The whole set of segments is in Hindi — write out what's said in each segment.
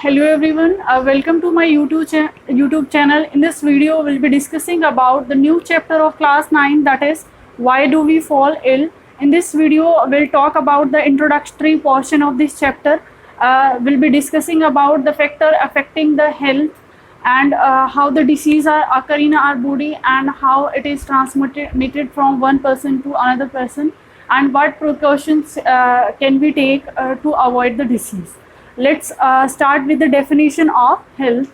Hello everyone, welcome to my YouTube channel. In this video, we'll be discussing about the new chapter of class 9, that is why do we fall ill. In this video, we'll talk about the introductory portion of this chapter. We'll be discussing about the factor affecting the health and how the disease are occur in our body and how it is transmitted from one person to another person, and what precautions can we take to avoid the disease. Let's start with the definition of health.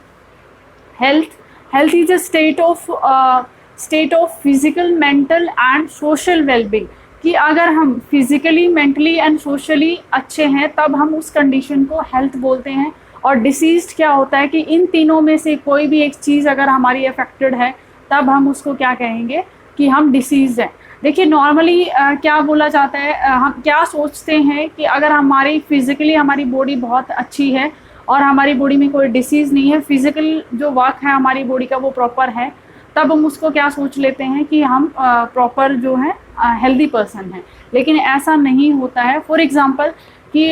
Health is a state of physical, mental and social well-being. कि अगर हम फिजिकली, मेंटली एंड सोशली अच्छे हैं तब हम उस कंडीशन को हेल्थ बोलते हैं. और डिसीज क्या होता है कि इन तीनों में से कोई भी एक चीज़ अगर हमारी अफेक्टेड है तब हम उसको क्या कहेंगे कि हम डिसीज हैं. देखिए नॉर्मली क्या बोला जाता है, हम क्या सोचते हैं कि अगर हमारी फिज़िकली हमारी बॉडी बहुत अच्छी है और हमारी बॉडी में कोई डिसीज़ नहीं है, फिज़िकल जो वर्क है हमारी बॉडी का वो प्रॉपर है, तब हम उसको क्या सोच लेते हैं कि हम प्रॉपर जो है हेल्दी पर्सन है. लेकिन ऐसा नहीं होता है. फॉर एग्ज़ाम्पल कि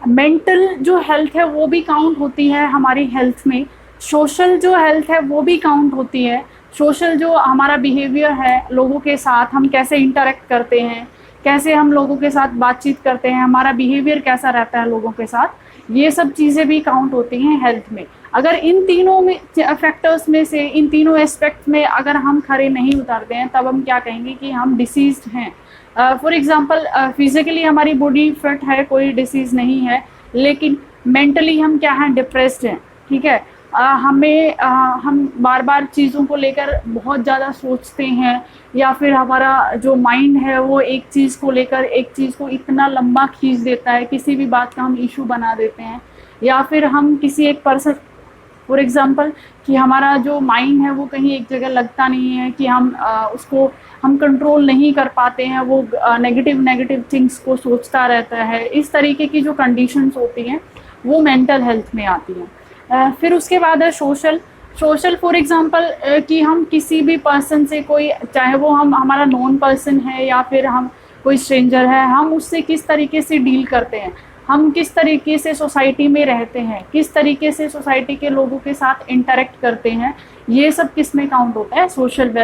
मेंटल जो हेल्थ है वो भी काउंट होती है हमारी हेल्थ में. सोशल जो हेल्थ है वो भी काउंट होती है. सोशल जो हमारा बिहेवियर है, लोगों के साथ हम कैसे इंटरेक्ट करते हैं, कैसे हम लोगों के साथ बातचीत करते हैं, हमारा बिहेवियर कैसा रहता है लोगों के साथ, ये सब चीज़ें भी काउंट होती हैं हेल्थ में. अगर इन तीनों में फैक्टर्स में से इन तीनों एस्पेक्ट में अगर हम खरे नहीं उतरते हैं तब हम क्या कहेंगे कि हम डिसीज्ड हैं. फॉर एग्ज़ाम्पल फिज़िकली हमारी बॉडी फिट है, कोई डिसीज़ नहीं है, लेकिन मेंटली हम क्या हैं, डिप्रेस्ड हैं. ठीक है, हम बार बार चीज़ों को लेकर बहुत ज़्यादा सोचते हैं, या फिर हमारा जो माइंड है वो एक चीज़ को लेकर एक चीज़ को इतना लंबा खींच देता है, किसी भी बात का हम इशू बना देते हैं. या फिर हम किसी एक पर्सन, फॉर एग्ज़ाम्पल कि हमारा जो माइंड है वो कहीं एक जगह लगता नहीं है, कि हम उसको हम कंट्रोल नहीं कर पाते हैं, वो नेगेटिव थिंग्स को सोचता रहता है. इस तरीके की जो कंडीशंस होती हैं वो मेंटल हेल्थ में आती हैं. फिर उसके बाद है सोशल. फॉर एग्ज़ाम्पल कि हम किसी भी पर्सन से, कोई चाहे वो हमारा नॉन पर्सन है या फिर हम कोई स्ट्रेंजर है, हम उससे किस तरीके से डील करते हैं, हम किस तरीके से सोसाइटी में रहते हैं, किस तरीके से सोसाइटी के लोगों के साथ इंटरेक्ट करते हैं, ये सब किस में काउंट होता है, सोशल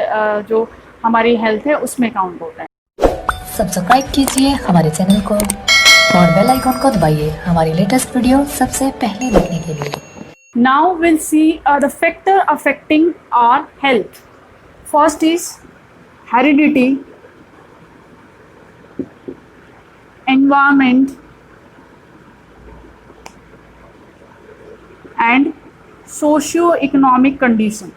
जो हमारी हेल्थ है उसमें काउंट होता है. सब्सक्राइब कीजिए हमारे चैनल को और बेल आइकन को दबाइए हमारी लेटेस्ट वीडियो सबसे पहले देखने के लिए. Now we'll see the factor affecting our health. First is heredity, environment and socio-economic condition.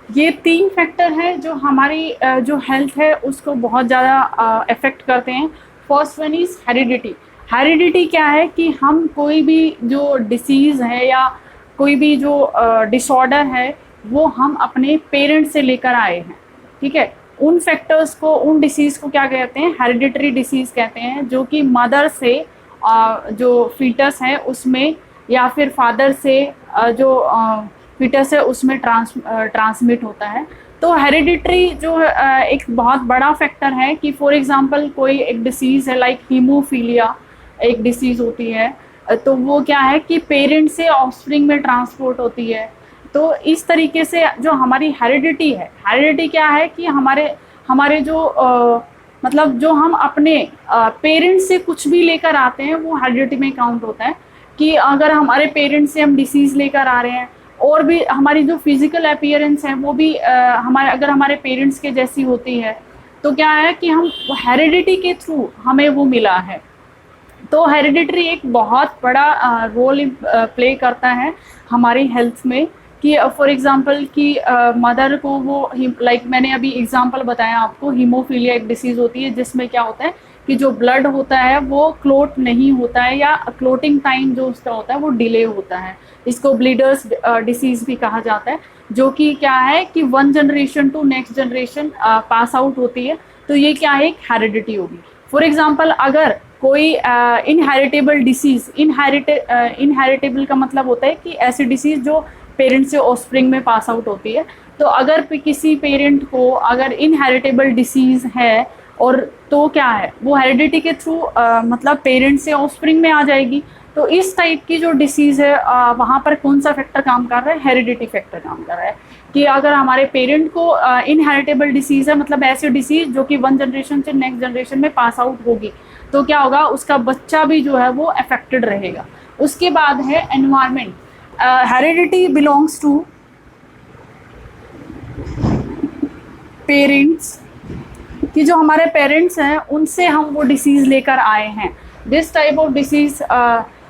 ये तीन फैक्टर है जो हमारी जो हेल्थ है उसको बहुत ज़्यादा अफेक्ट करते हैं. First one is heredity. Heredity क्या है कि हम कोई भी जो डिसीज़ है या कोई भी जो डिसऑर्डर है वो हम अपने पेरेंट्स से लेकर आए हैं. ठीक है, उन फैक्टर्स को, उन डिसीज़ को क्या कहते हैं, हेरिडिटरी डिसीज़ कहते हैं, जो कि मदर से जो फीटस है उसमें या फिर फादर से जो फीटस है उसमें ट्रांसमिट होता है. तो हेरिडिटरी जो एक बहुत बड़ा फैक्टर है कि फॉर एग्ज़ाम्पल कोई एक डिसीज़ है लाइक हीमोफीलिया एक डिसीज़ होती है, तो वो क्या है कि पेरेंट्स से ऑफस्प्रिंग में ट्रांसपोर्ट होती है. तो इस तरीके से जो हमारी हेरिडिटी है, हेरिडिटी क्या है कि हमारे जो मतलब जो हम अपने पेरेंट्स से कुछ भी लेकर आते हैं वो हेरिडिटी में काउंट होता है. कि अगर हमारे पेरेंट्स से हम डिसीज़ लेकर आ रहे हैं और भी हमारी जो फिज़िकल अपीयरेंस है वो भी अगर हमारे पेरेंट्स के जैसी होती है तो क्या है कि हम हेरिडिटी के थ्रू हमें वो मिला है. तो हेरिडिटरी एक बहुत बड़ा रोल प्ले करता है हमारी हेल्थ में. कि फॉर एग्ज़ाम्पल कि मदर को वो लाइक मैंने अभी एग्ज़ाम्पल बताया आपको, हीमोफीलिया एक डिसीज़ होती है जिसमें क्या होता है कि जो ब्लड होता है वो क्लोट नहीं होता है, या क्लोटिंग टाइम जो उसका होता है वो डिले होता है. इसको ब्लीडर्स डिसीज़ भी कहा जाता है, जो कि क्या है कि one generation to next generation pass out होती है. तो ये क्या है, एक हेरिडिटी होगी. फॉर एग्ज़ाम्पल अगर कोई इनहेरिटेबल डिसीज़, इनहेरिटेबल का मतलब होता है कि ऐसी डिसीज़ जो पेरेंट्स से ऑफस्प्रिंग में पास आउट होती है. तो अगर किसी पेरेंट को अगर इनहेरिटेबल डिसीज़ है और तो क्या है वो हेरिडिटी के थ्रू मतलब पेरेंट्स से ऑफस्प्रिंग में आ जाएगी। तो इस टाइप की जो डिसीज़ है वहाँ पर कौन सा फैक्टर काम कर रहा है, हेरिडिटी फैक्टर काम कर रहा है। कि अगर हमारे पेरेंट को इनहेरिटेबल डिसीज़ है, मतलब ऐसी डिसीज़ जो कि वन जनरेशन से नेक्स्ट जनरेशन में पास आउट होगी, तो क्या होगा, उसका बच्चा भी जो है वो अफेक्टेड रहेगा। उसके बाद है environment. Heredity belongs to parents, कि जो हमारे पेरेंट्स हैं उनसे हम वो डिसीज़ लेकर आए हैं। दिस टाइप ऑफ डिसीज़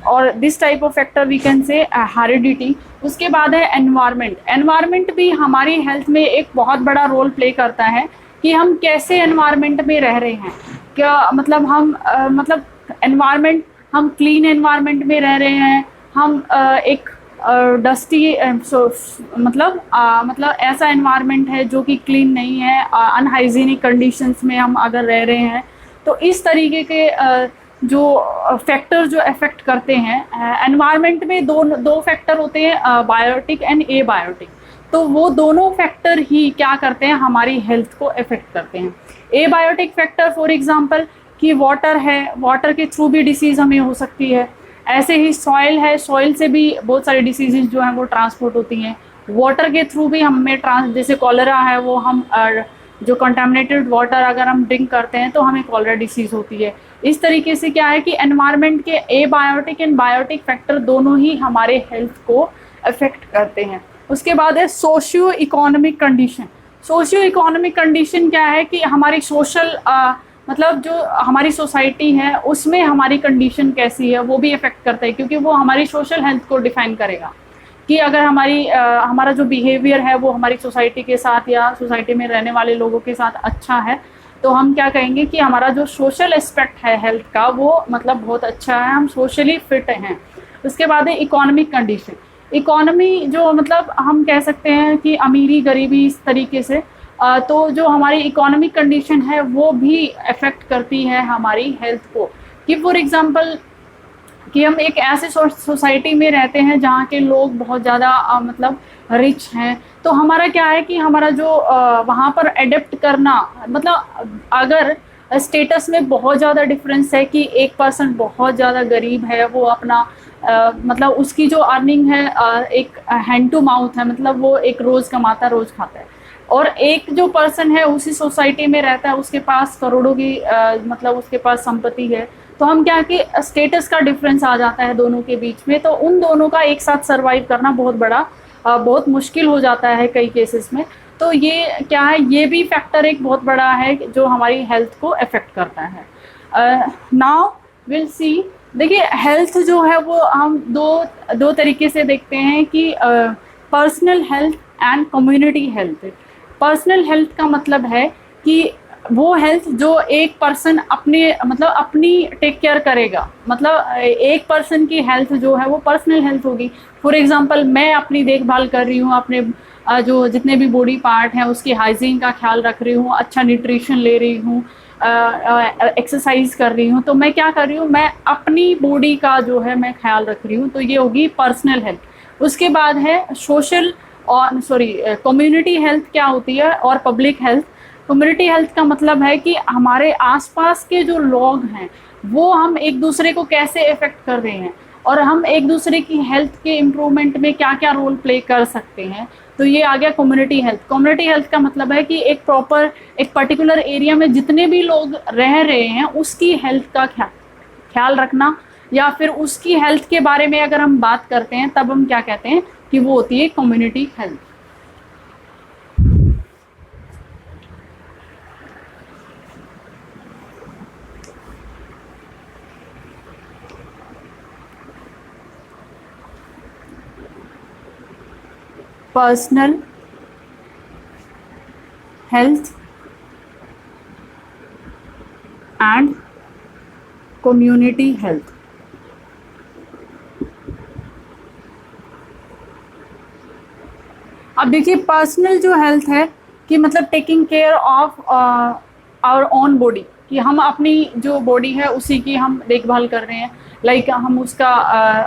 और this type of factor we can say heredity. उसके बाद है एनवायरनमेंट। एनवायरनमेंट भी हमारी हेल्थ में एक बहुत बड़ा रोल प्ले करता है कि हम कैसे एनवायरनमेंट में रह रहे हैं। क्या मतलब हम मतलब एनवायरनमेंट, हम क्लीन एनवायरनमेंट में रह रहे हैं, हम एक डस्टी मतलब ऐसा एनवायरनमेंट है जो कि क्लीन नहीं है, अनहाइजीनिक कंडीशंस में हम अगर रह रहे हैं। तो इस तरीके के जो फैक्टर जो अफेक्ट करते हैं एनवायरनमेंट में, दो फैक्टर होते हैं, बायोटिक एंड एबायोटिक। तो वो दोनों फैक्टर ही क्या करते हैं, हमारी हेल्थ को अफेक्ट करते हैं। एबायोटिक फैक्टर फॉर एग्जांपल कि वाटर है, वाटर के थ्रू भी डिसीज़ हमें हो सकती है। ऐसे ही सॉइल है, सॉइल से भी बहुत सारी डिसीज़ जो हैं वो ट्रांसपोर्ट होती हैं। वाटर के थ्रू भी हमें जैसे कॉलरा है, वो हम जो कंटामिनेटेड वाटर अगर हम ड्रिंक करते हैं तो हमें कॉलरा डिसीज़ होती है। इस तरीके से क्या है कि एनवायरनमेंट के एबायोटिक एंड बायोटिक फैक्टर दोनों ही हमारे हेल्थ को अफेक्ट करते हैं। उसके बाद है socio economic condition. Socio economic condition क्या है कि हमारी सोशल मतलब जो हमारी सोसाइटी है उसमें हमारी कंडीशन कैसी है वो भी अफेक्ट करता है, क्योंकि वो हमारी सोशल हेल्थ को डिफाइन करेगा। कि अगर हमारा जो बिहेवियर है वो हमारी सोसाइटी के साथ या सोसाइटी में रहने वाले लोगों के साथ अच्छा है, तो हम क्या कहेंगे कि हमारा जो सोशल एस्पेक्ट है हेल्थ का वो मतलब बहुत अच्छा है, हम सोशली फिट हैं। उसके बाद है इकोनॉमिक कंडीशन। इकोनॉमी जो मतलब हम कह सकते हैं कि अमीरी गरीबी इस तरीके से, तो जो हमारी इकोनॉमिक कंडीशन है वो भी अफेक्ट करती है हमारी हेल्थ को। कि फॉर एग्जांपल कि हम एक ऐसे सोसाइटी में रहते हैं जहाँ के लोग बहुत ज़्यादा मतलब रिच हैं, तो हमारा क्या है कि हमारा जो वहाँ पर एडेप्ट करना, मतलब अगर स्टेटस में बहुत ज़्यादा डिफरेंस है कि एक पर्सन बहुत ज़्यादा गरीब है, वो अपना मतलब उसकी जो अर्निंग है एक हैंड टू माउथ है, मतलब वो एक रोज़ कमाता है रोज़ खाता है, और एक जो पर्सन है उसी सोसाइटी में रहता है, उसके पास करोड़ों की मतलब उसके पास संपत्ति है, तो हम क्या कि स्टेटस का डिफरेंस आ जाता है दोनों के बीच में। तो उन दोनों का एक साथ सरवाइव करना बहुत मुश्किल हो जाता है कई केसेस में। तो ये क्या है, ये भी फैक्टर एक बहुत बड़ा है जो हमारी हेल्थ को अफेक्ट करता है। नाउ विल सी, देखिए हेल्थ जो है वो हम दो तरीके से देखते हैं कि personal health and community health. Personal health का मतलब है कि वो हेल्थ जो एक पर्सन अपनी टेक केयर करेगा, मतलब एक पर्सन की हेल्थ जो है वो पर्सनल हेल्थ होगी। फॉर एग्जांपल मैं अपनी देखभाल कर रही हूँ, अपने जो जितने भी बॉडी पार्ट हैं उसकी हाइजीन का ख्याल रख रही हूँ, अच्छा न्यूट्रिशन ले रही हूँ, एक्सरसाइज कर रही हूँ, तो मैं क्या कर रही हूँ, मैं अपनी बॉडी का जो है मैं ख्याल रख रही हूँ, तो ये होगी पर्सनल हेल्थ। उसके बाद है सोशल और कम्युनिटी हेल्थ क्या होती है, और पब्लिक हेल्थ। कम्युनिटी हेल्थ का मतलब है कि हमारे आसपास के जो लोग हैं वो हम एक दूसरे को कैसे इफ़ेक्ट कर रहे हैं, और हम एक दूसरे की हेल्थ के इम्प्रूवमेंट में क्या क्या रोल प्ले कर सकते हैं। तो ये आ गया कम्युनिटी हेल्थ। कम्युनिटी हेल्थ का मतलब है कि एक पर्टिकुलर एरिया में जितने भी लोग रह रहे हैं उसकी हेल्थ का ख्याल रखना, या फिर उसकी हेल्थ के बारे में अगर हम बात करते हैं तब हम क्या कहते हैं कि वो होती है community health. Personal health and community health. अब देखिए पर्सनल जो हेल्थ है कि मतलब taking care of our own body, कि हम अपनी जो बॉडी है उसी की हम देखभाल कर रहे हैं, लाइक हम उसका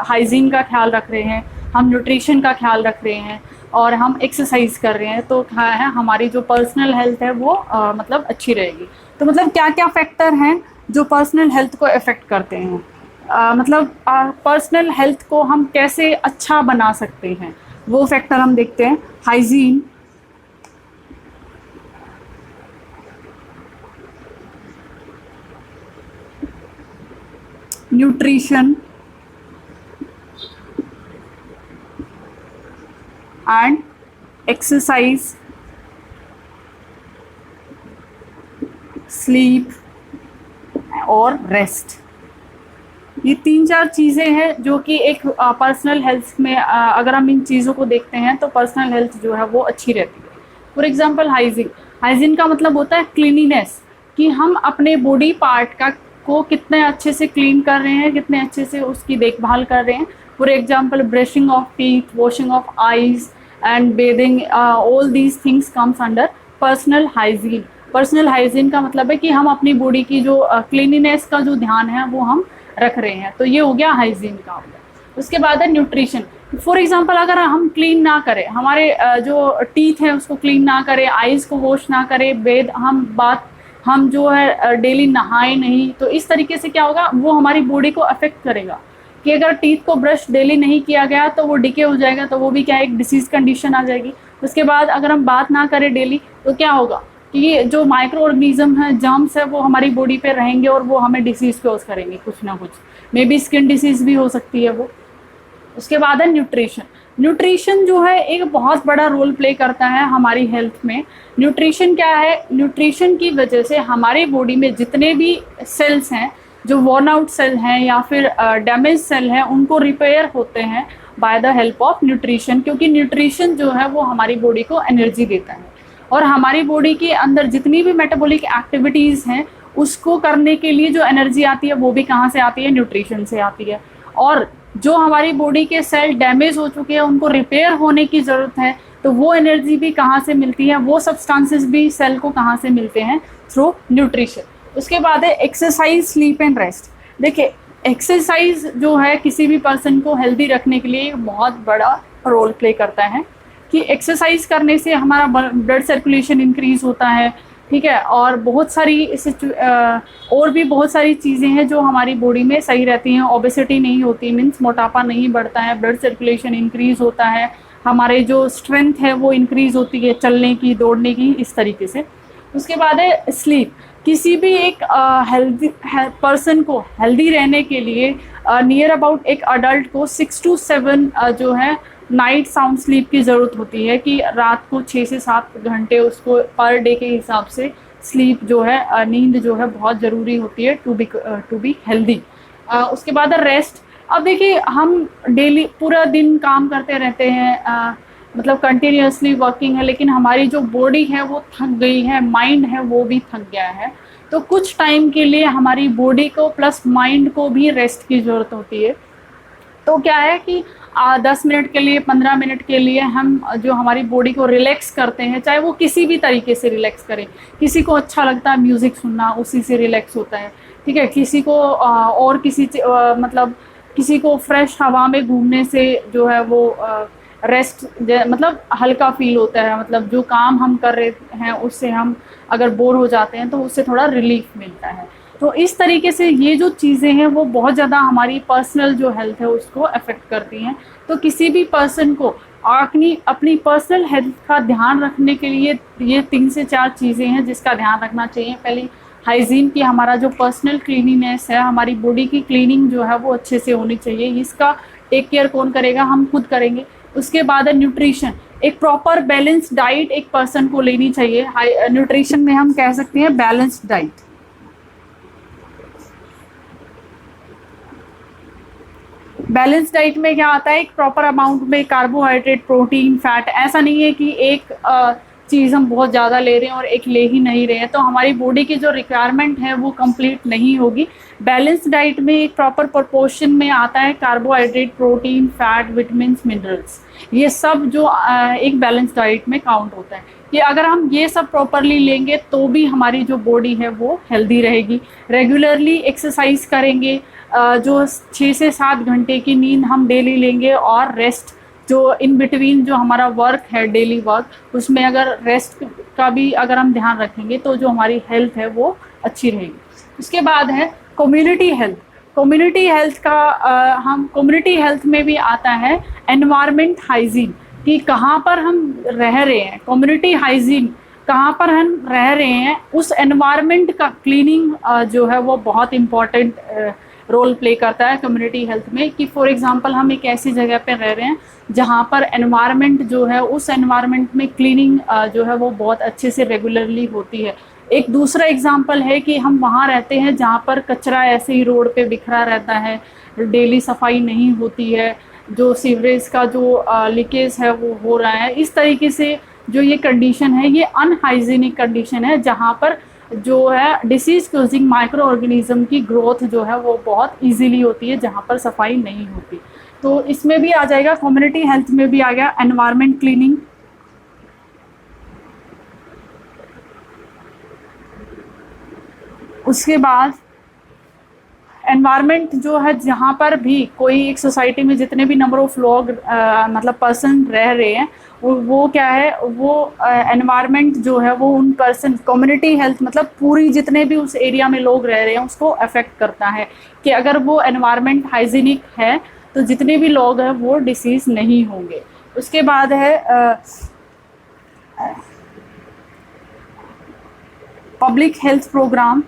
हाइजीन का ख्याल रख रहे हैं, हम न्यूट्रिशन का ख्याल रख रहे हैं। और हम एक्सरसाइज कर रहे हैं, तो क्या है, हमारी जो पर्सनल हेल्थ है वो मतलब अच्छी रहेगी। तो मतलब क्या क्या फैक्टर हैं जो पर्सनल हेल्थ को अफेक्ट करते हैं, मतलब पर्सनल हेल्थ को हम कैसे अच्छा बना सकते हैं, वो फैक्टर हम देखते हैं। Hygiene, nutrition and exercise, sleep और रेस्ट। ये 3-4 चीज़ें हैं जो कि एक पर्सनल हेल्थ में अगर हम इन चीज़ों को देखते हैं तो पर्सनल हेल्थ जो है वो अच्छी रहती है। फॉर एग्जांपल हाइजीन, हाइजीन का मतलब होता है क्लीनिनेस, कि हम अपने बॉडी पार्ट का को कितने अच्छे से क्लीन कर रहे हैं, कितने अच्छे से उसकी देखभाल कर रहे हैं। For example brushing of teeth, washing of eyes and bathing, all these things comes under personal hygiene. Personal hygiene का मतलब है कि हम अपनी बॉडी की जो क्लीनिनेस का जो ध्यान है वो हम रख रहे हैं, तो ये हो गया हाइजीन का हो गया। उसके बाद है न्यूट्रिशन। फॉर एग्जांपल अगर हम क्लीन ना करें, हमारे जो टीथ है उसको क्लीन ना करें, आइज़ को वॉश ना करें, हम जो है डेली नहाए नहीं, तो इस तरीके से क्या होगा, वो हमारी बॉडी को अफेक्ट करेगा। कि अगर टीथ को ब्रश डेली नहीं किया गया तो वो डिके हो जाएगा, तो वो भी क्या है, एक डिसीज़ कंडीशन आ जाएगी। उसके बाद अगर हम बात ना करें डेली तो क्या होगा कि जो माइक्रो ऑर्गेनिज्म है, जर्म्स है, वो हमारी बॉडी पे रहेंगे और वो हमें डिसीज़ कॉज करेंगे कुछ ना कुछ, मे बी स्किन डिसीज़ भी हो सकती है वो। उसके बाद है न्यूट्रिशन। न्यूट्रिशन जो है एक बहुत बड़ा रोल प्ले करता है हमारी हेल्थ में। न्यूट्रिशन क्या है, न्यूट्रिशन की वजह से हमारी बॉडी में जितने भी सेल्स हैं, जो वर्न आउट सेल हैं या फिर डैमेज सेल हैं, उनको रिपेयर होते हैं by the help of nutrition, क्योंकि न्यूट्रिशन जो है वो हमारी बॉडी को एनर्जी देता है। और हमारी बॉडी के अंदर जितनी भी मेटाबॉलिक एक्टिविटीज़ हैं उसको करने के लिए जो एनर्जी आती है वो भी कहाँ से आती है, न्यूट्रिशन से आती है। और जो हमारी बॉडी के सेल डैमेज हो चुके हैं उनको रिपेयर होने की ज़रूरत है, तो वो एनर्जी भी कहाँ से मिलती है, वो सब्सटेंसेस भी सेल को कहाँ से मिलते हैं, थ्रू न्यूट्रिशन। उसके बाद है एक्सरसाइज, स्लीप एंड रेस्ट। देखिए एक्सरसाइज जो है किसी भी पर्सन को हेल्दी रखने के लिए बहुत बड़ा रोल प्ले करता है, कि एक्सरसाइज करने से हमारा ब्लड सर्कुलेशन इंक्रीज़ होता है, ठीक है, और बहुत सारी और भी बहुत सारी चीज़ें हैं जो हमारी बॉडी में सही रहती हैं। ओबेसिटी नहीं होती, मीन्स मोटापा नहीं बढ़ता है, ब्लड सर्कुलेशन इंक्रीज़ होता है, हमारे जो स्ट्रेंथ है वो इंक्रीज़ होती है, चलने की, दौड़ने की, इस तरीके से। उसके बाद है स्लीप। किसी भी एक हेल्दी पर्सन को हेल्दी रहने के लिए नियर अबाउट एक अडल्ट को 6 to 7 जो है नाइट साउंड स्लीप की ज़रूरत होती है, कि रात को 6 से 7 घंटे उसको पर डे के हिसाब से स्लीप जो है, नींद जो है बहुत ज़रूरी होती है टू बी हेल्दी। उसके बाद रेस्ट। अब देखिए हम डेली पूरा दिन काम करते रहते हैं, मतलब कंटिन्यूसली वर्किंग है, लेकिन हमारी जो बॉडी है वो थक गई है, माइंड है वो भी थक गया है, तो कुछ टाइम के लिए हमारी बॉडी को प्लस माइंड को भी रेस्ट की ज़रूरत होती है। तो क्या है कि 10 मिनट के लिए, 15 मिनट के लिए हम जो हमारी बॉडी को रिलैक्स करते हैं, चाहे वो किसी भी तरीके से रिलैक्स करें। किसी को अच्छा लगता है म्यूज़िक सुनना, उसी से रिलैक्स होता है, ठीक है। किसी को और मतलब किसी को फ्रेश हवा में घूमने से जो है वो रेस्ट मतलब हल्का फील होता है, मतलब जो काम हम कर रहे हैं उससे हम अगर बोर हो जाते हैं तो उससे थोड़ा रिलीफ मिलता है। तो इस तरीके से ये जो चीज़ें हैं वो बहुत ज़्यादा हमारी पर्सनल जो हेल्थ है उसको अफेक्ट करती हैं। तो किसी भी पर्सन को अपनी पर्सनल हेल्थ का ध्यान रखने के लिए ये 3 से 4 चीज़ें हैं जिसका ध्यान रखना चाहिए। पहली हाइजीन की, हमारा जो पर्सनल क्लीनिनेस है, हमारी बॉडी की क्लीनिंग जो है वो अच्छे से होनी चाहिए। इसका टेक केयर कौन करेगा, हम खुद करेंगे। उसके बाद है न्यूट्रिशन। एक प्रॉपर बैलेंस डाइट एक पर्सन को लेनी चाहिए। न्यूट्रिशन में हम कह सकते हैं बैलेंस्ड डाइट। बैलेंस डाइट में क्या आता है, एक प्रॉपर अमाउंट में कार्बोहाइड्रेट, प्रोटीन, फैट। ऐसा नहीं है कि एक चीज़ हम बहुत ज़्यादा ले रहे हैं और एक ले ही नहीं रहे हैं, तो हमारी बॉडी की जो रिक्वायरमेंट है वो कंप्लीट नहीं होगी। बैलेंस डाइट में एक प्रॉपर प्रोपोर्शन में आता है carbohydrate, protein, fat, vitamins, minerals. ये सब जो एक बैलेंस डाइट में काउंट होता है, कि अगर हम ये सब प्रॉपरली लेंगे तो भी हमारी जो बॉडी है वो हेल्दी रहेगी। रेगुलरली एक्सरसाइज करेंगे, जो 6 से 7 घंटे की नींद हम डेली लेंगे, और रेस्ट जो इन बिटवीन जो हमारा वर्क है, डेली वर्क, उसमें अगर रेस्ट का भी अगर हम ध्यान रखेंगे तो जो हमारी हेल्थ है वो अच्छी रहेगी। उसके बाद है कम्युनिटी हेल्थ। कम्युनिटी हेल्थ का हम कम्युनिटी हेल्थ में भी आता है एनवायरनमेंट हाइजीन, कि कहाँ पर हम रह रहे हैं, कम्युनिटी हाइजीन कहाँ पर हम रह रहे हैं, उस एनवायरनमेंट का क्लीनिंग जो है वो बहुत इम्पॉर्टेंट रोल प्ले करता है कम्युनिटी हेल्थ में। कि फॉर एग्जांपल हम एक ऐसी जगह पर रह रहे हैं जहाँ पर एनवायरनमेंट जो है, उस एनवायरनमेंट में क्लीनिंग जो है वो बहुत अच्छे से रेगुलरली होती है। एक दूसरा एग्जांपल है कि हम वहाँ रहते हैं जहाँ पर कचरा ऐसे ही रोड पे बिखरा रहता है, डेली सफाई नहीं होती है, जो सीवरेज का जो लीकेज है वो हो रहा है। इस तरीके से जो ये कंडीशन है ये अनहाइजीनिक कंडीशन है, जहाँ पर जो है डिसीज कॉजिंग माइक्रो ऑर्गेनिज्म की ग्रोथ जो है वो बहुत इजीली होती है, जहाँ पर सफाई नहीं होती। तो इसमें भी आ जाएगा, कम्युनिटी हेल्थ में भी आ गया एनवायरनमेंट क्लीनिंग। उसके बाद एनवायरनमेंट जो है, जहाँ पर भी कोई एक सोसाइटी में जितने भी नंबर ऑफ लोग मतलब पर्सन रह रहे हैं, वो क्या है, वो एनवायरनमेंट जो है वो उन पर्सन, कम्युनिटी हेल्थ मतलब पूरी जितने भी उस एरिया में लोग रह रहे हैं उसको अफेक्ट करता है। कि अगर वो एनवायरनमेंट हाइजीनिक है तो जितने भी लोग हैं वो डिसीज़ नहीं होंगे। उसके बाद है पब्लिक हेल्थ प्रोग्राम।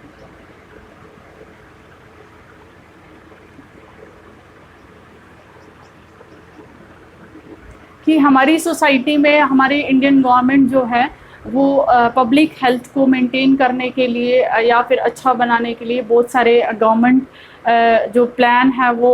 कि हमारी सोसाइटी में हमारी इंडियन गवर्नमेंट जो है वो पब्लिक हेल्थ को मेंटेन करने के लिए या फिर अच्छा बनाने के लिए बहुत सारे गवर्नमेंट जो प्लान है वो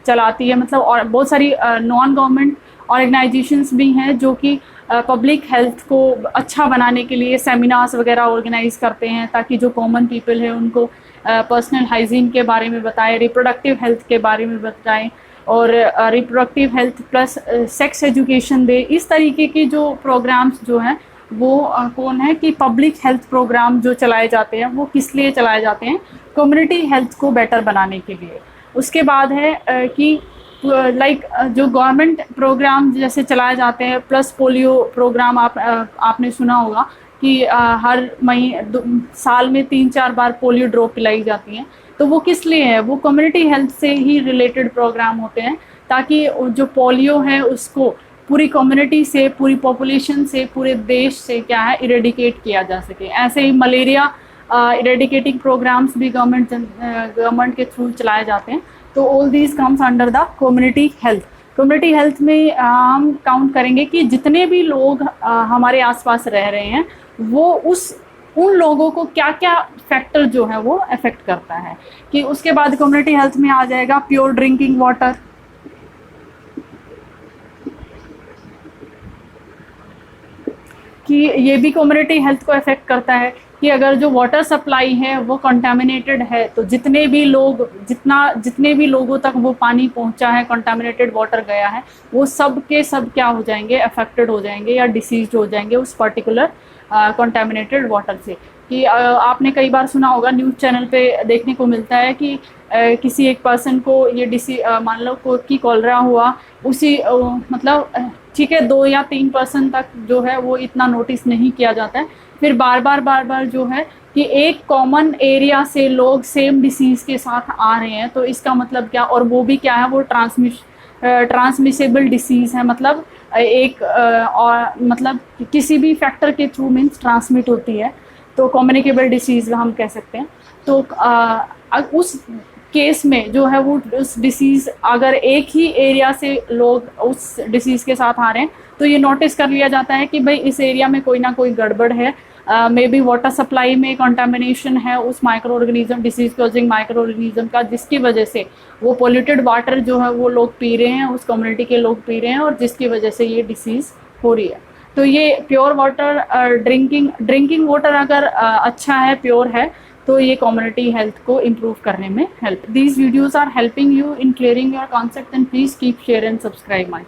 चलाती है। मतलब और बहुत सारी नॉन गवर्नमेंट ऑर्गेनाइजेशंस भी हैं जो कि पब्लिक हेल्थ को अच्छा बनाने के लिए सेमिनार्स वगैरह ऑर्गेनाइज करते हैं, ताकि जो कॉमन पीपल है उनको पर्सनल हाइजीन के बारे में बताएं, रिप्रोडक्टिव हेल्थ के बारे में बताएं, और reproductive health plus sex education दे। इस तरीके की जो प्रोग्राम्स जो हैं वो कौन है कि पब्लिक हेल्थ प्रोग्राम जो चलाए जाते हैं वो किस लिए चलाए जाते हैं, कम्युनिटी हेल्थ को बेटर बनाने के लिए। उसके बाद है कि लाइक जो गवर्नमेंट प्रोग्राम जैसे चलाए जाते हैं, प्लस पोलियो प्रोग्राम आपने सुना होगा कि हर साल में 3-4 बार पोलियो ड्रॉप पिलाई जाती हैं। तो वो किस लिए है, वो कम्युनिटी हेल्थ से ही रिलेटेड प्रोग्राम होते हैं, ताकि जो पोलियो है उसको पूरी कम्युनिटी से, पूरी पॉपुलेशन से, पूरे देश से क्या है इरेडिकेट किया जा सके। ऐसे ही मलेरिया इरेडिकेटिंग प्रोग्राम्स भी गवर्नमेंट के थ्रू चलाए जाते हैं। तो all these comes under the community health. Community health में हम काउंट करेंगे कि जितने भी लोग हमारे आसपास रह रहे हैं वो उन लोगों को क्या क्या फैक्टर जो है वो अफेक्ट करता है। कि उसके बाद कम्युनिटी हेल्थ में आ जाएगा प्योर ड्रिंकिंग वाटर। कि ये भी कम्युनिटी हेल्थ को अफेक्ट करता है कि अगर जो वाटर सप्लाई है वो कंटामिनेटेड है तो जितने भी लोगों तक वो पानी पहुंचा है, कंटामिनेटेड वाटर गया है, वो सब के सब क्या हो जाएंगे, अफेक्टेड हो जाएंगे या डिसीज्ड हो जाएंगे उस पर्टिकुलर कंटामिनेटेड वाटर से। कि आपने कई बार सुना होगा, न्यूज़ चैनल पे देखने को मिलता है कि किसी एक पर्सन को ये मान लो कि कॉलरा हुआ, उसी मतलब ठीक है 2 या 3 पर्सन तक जो है वो इतना नोटिस नहीं किया जाता है। फिर बार बार जो है कि एक कॉमन एरिया से लोग सेम डिसीज़ के साथ आ रहे हैं, तो इसका मतलब क्या, और वो भी क्या है, वो ट्रांसमिसेबल डिसीज़ है। मतलब और मतलब किसी भी फैक्टर के थ्रू मीन्स ट्रांसमिट होती है, तो कम्युनिकेबल डिसीज़ हम कह सकते हैं। तो उस केस में जो है वो उस डिसीज़, अगर एक ही एरिया से लोग उस डिसीज़ के साथ आ रहे हैं तो ये नोटिस कर लिया जाता है कि भाई इस एरिया में कोई ना कोई गड़बड़ है, मे बी वाटर सप्लाई में कंटामिनेशन है उस micro organism, disease causing micro organism का, जिसकी वजह से वो पोल्यूटेड वाटर जो है वो लोग पी रहे हैं, उस कम्युनिटी के लोग पी रहे हैं, और जिसकी वजह से ये डिसीज़ हो रही है। तो ये प्योर वाटर ड्रिंकिंग वाटर अगर अच्छा है, प्योर है, तो ये कम्युनिटी हेल्थ को इम्प्रूव करने में help. These videos are helping you in clearing your concept, and please keep share and subscribe my